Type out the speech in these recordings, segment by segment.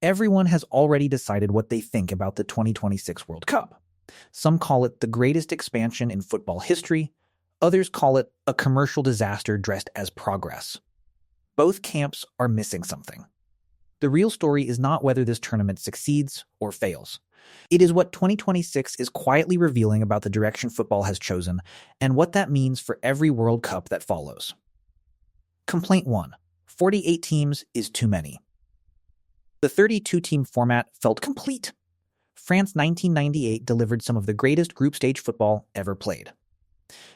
Everyone has already decided what they think about the 2026 World Cup. Some call it the greatest expansion in football history, others call it a commercial disaster dressed as progress. Both camps are missing something. The real story is not whether this tournament succeeds or fails. It is what 2026 is quietly revealing about the direction football has chosen and what that means for every World Cup that follows. Complaint 1. 48 teams is too many. The 32-team format felt complete. France 1998 delivered some of the greatest group stage football ever played.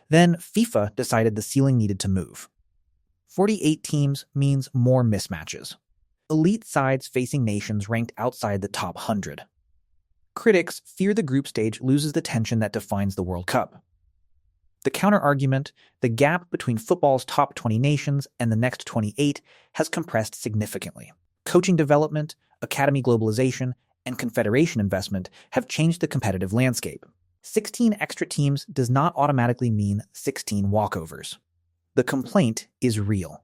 Then FIFA decided the ceiling needed to move. 48 teams means more mismatches. Elite sides facing nations ranked outside the top 100. Critics fear the group stage loses the tension that defines the World Cup. The counter-argument, the gap between football's top 20 nations and the next 28 has compressed significantly. Coaching development, academy globalization, and confederation investment have changed the competitive landscape. 16 extra teams does not automatically mean 16 walkovers. The complaint is real.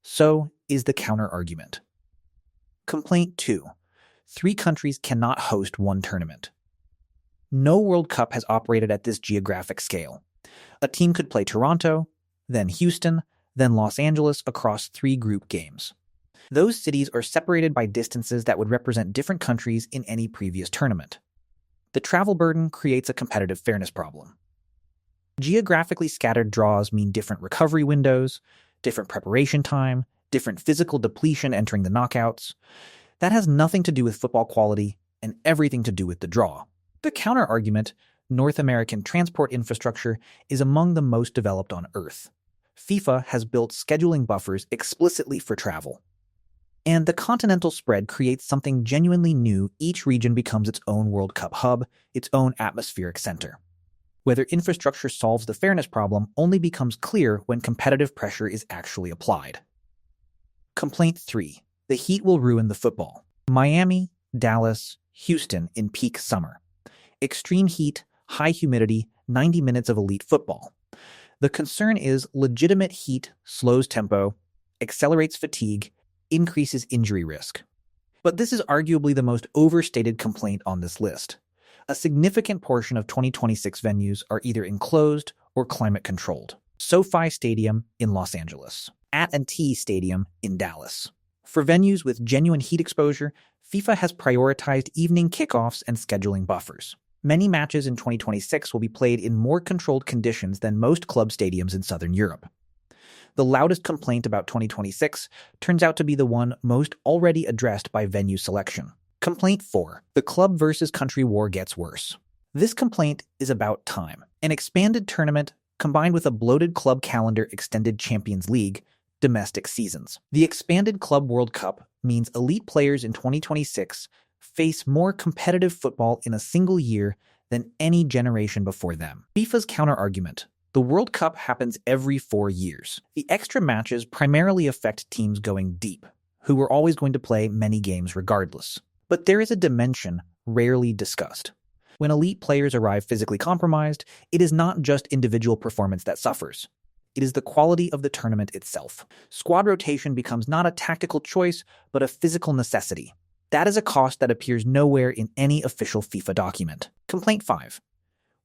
So is the counter-argument. Complaint 2. 3 countries cannot host one tournament. No World Cup has operated at this geographic scale. A team could play Toronto, then Houston, then Los Angeles across 3 group games. Those cities are separated by distances that would represent different countries in any previous tournament. The travel burden creates a competitive fairness problem. Geographically scattered draws mean different recovery windows, different preparation time, different physical depletion entering the knockouts. That has nothing to do with football quality and everything to do with the draw. The counter-argument, North American transport infrastructure, is among the most developed on Earth. FIFA has built scheduling buffers explicitly for travel. And the continental spread creates something genuinely new. Each region becomes its own World Cup hub, its own atmospheric center. Whether infrastructure solves the fairness problem only becomes clear when competitive pressure is actually applied. Complaint 3. The heat will ruin the football. Miami, Dallas, Houston in peak summer. Extreme heat, high humidity, 90 minutes of elite football. The concern is legitimate heat slows tempo, accelerates fatigue, increases injury risk. But this is arguably the most overstated complaint on this list. A significant portion of 2026 venues are either enclosed or climate-controlled. SoFi Stadium in Los Angeles, At&T Stadium in Dallas. For venues with genuine heat exposure, FIFA has prioritized evening kickoffs and scheduling buffers. Many matches in 2026 will be played in more controlled conditions than most club stadiums in Southern Europe. The loudest complaint about 2026 turns out to be the one most already addressed by venue selection. Complaint 4. The club versus country war gets worse. This complaint is about time. An expanded tournament combined with a bloated club calendar extended Champions League, domestic seasons. The expanded Club World Cup means elite players in 2026 face more competitive football in a single year than any generation before them. FIFA's counter-argument. The World Cup happens every 4 years. The extra matches primarily affect teams going deep, who are always going to play many games regardless. But there is a dimension rarely discussed. When elite players arrive physically compromised, it is not just individual performance that suffers. It is the quality of the tournament itself. Squad rotation becomes not a tactical choice, but a physical necessity. That is a cost that appears nowhere in any official FIFA document. Complaint 5.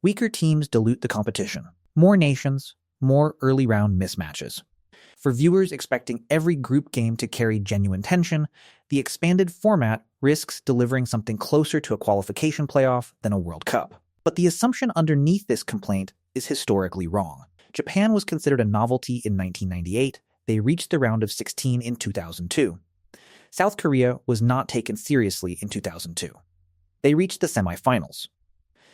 Weaker teams dilute the competition. More nations, more early round mismatches. For viewers expecting every group game to carry genuine tension, the expanded format risks delivering something closer to a qualification playoff than a World Cup. But the assumption underneath this complaint is historically wrong. Japan was considered a novelty in 1998. They reached the round of 16 in 2002. South Korea was not taken seriously in 2002. They reached the semifinals.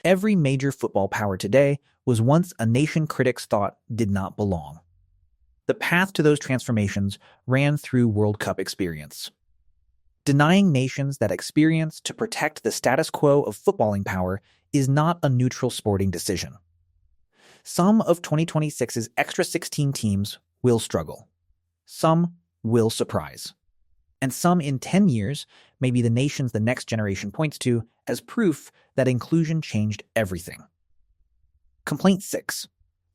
Every major football power today was once a nation critics thought did not belong. The path to those transformations ran through World Cup experience. Denying nations that experience to protect the status quo of footballing power is not a neutral sporting decision. Some of 2026's extra 16 teams will struggle. Some will surprise. And some in 10 years may be the nations the next generation points to as proof that inclusion changed everything. Complaint 6.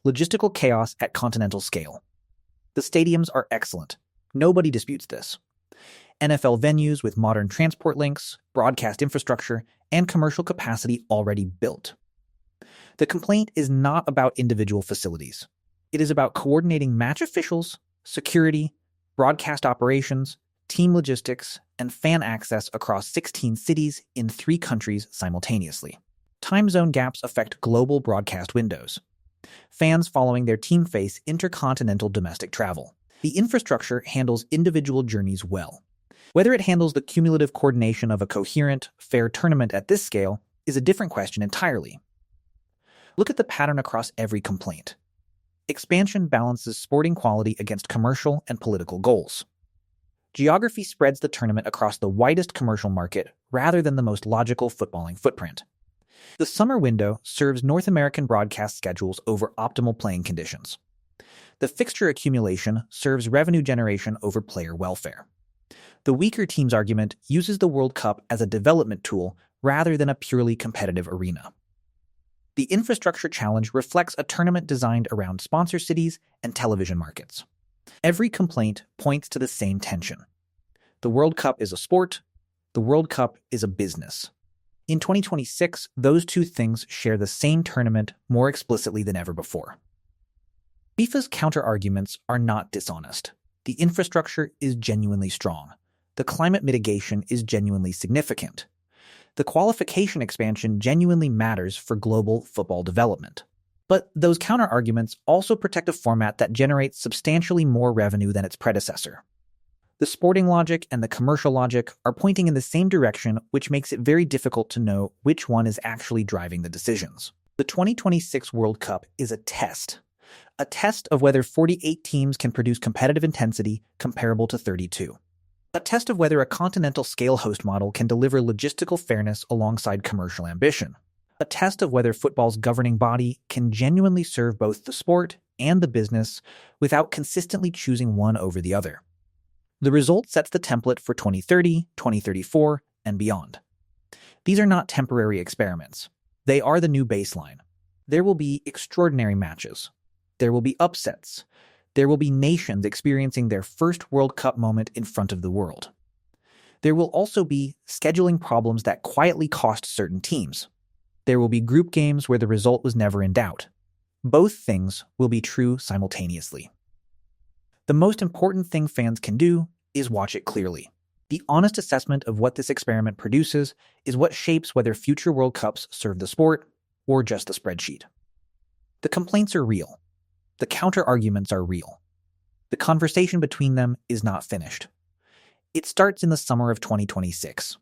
Logistical chaos at continental scale. The stadiums are excellent. Nobody disputes this. NFL venues with modern transport links, broadcast infrastructure, and commercial capacity already built. The complaint is not about individual facilities. It is about coordinating match officials, security, broadcast operations, team logistics, and fan access across 16 cities in 3 countries simultaneously. Time zone gaps affect global broadcast windows. Fans following their team face intercontinental domestic travel. The infrastructure handles individual journeys well. Whether it handles the cumulative coordination of a coherent, fair tournament at this scale is a different question entirely. Look at the pattern across every complaint. Expansion balances sporting quality against commercial and political goals. Geography spreads the tournament across the widest commercial market rather than the most logical footballing footprint. The summer window serves North American broadcast schedules over optimal playing conditions. The fixture accumulation serves revenue generation over player welfare. The weaker teams argument uses the World Cup as a development tool rather than a purely competitive arena. The infrastructure challenge reflects a tournament designed around sponsor cities and television markets. Every complaint points to the same tension. The World Cup is a sport. The World Cup is a business. In 2026, those two things share the same tournament more explicitly than ever before. FIFA's counterarguments are not dishonest. The infrastructure is genuinely strong. The climate mitigation is genuinely significant. The qualification expansion genuinely matters for global football development. But those counterarguments also protect a format that generates substantially more revenue than its predecessor. The sporting logic and the commercial logic are pointing in the same direction, which makes it very difficult to know which one is actually driving the decisions. The 2026 World Cup is a test of whether 48 teams can produce competitive intensity comparable to 32. A test of whether a continental-scale host model can deliver logistical fairness alongside commercial ambition. A test of whether football's governing body can genuinely serve both the sport and the business without consistently choosing one over the other. The result sets the template for 2030, 2034, and beyond. These are not temporary experiments. They are the new baseline. There will be extraordinary matches. There will be upsets. There will be nations experiencing their first World Cup moment in front of the world. There will also be scheduling problems that quietly cost certain teams. There will be group games where the result was never in doubt. Both things will be true simultaneously. The most important thing fans can do is watch it clearly. The honest assessment of what this experiment produces is what shapes whether future World Cups serve the sport or just the spreadsheet. The complaints are real. The counter-arguments are real. The conversation between them is not finished. It starts in the summer of 2026.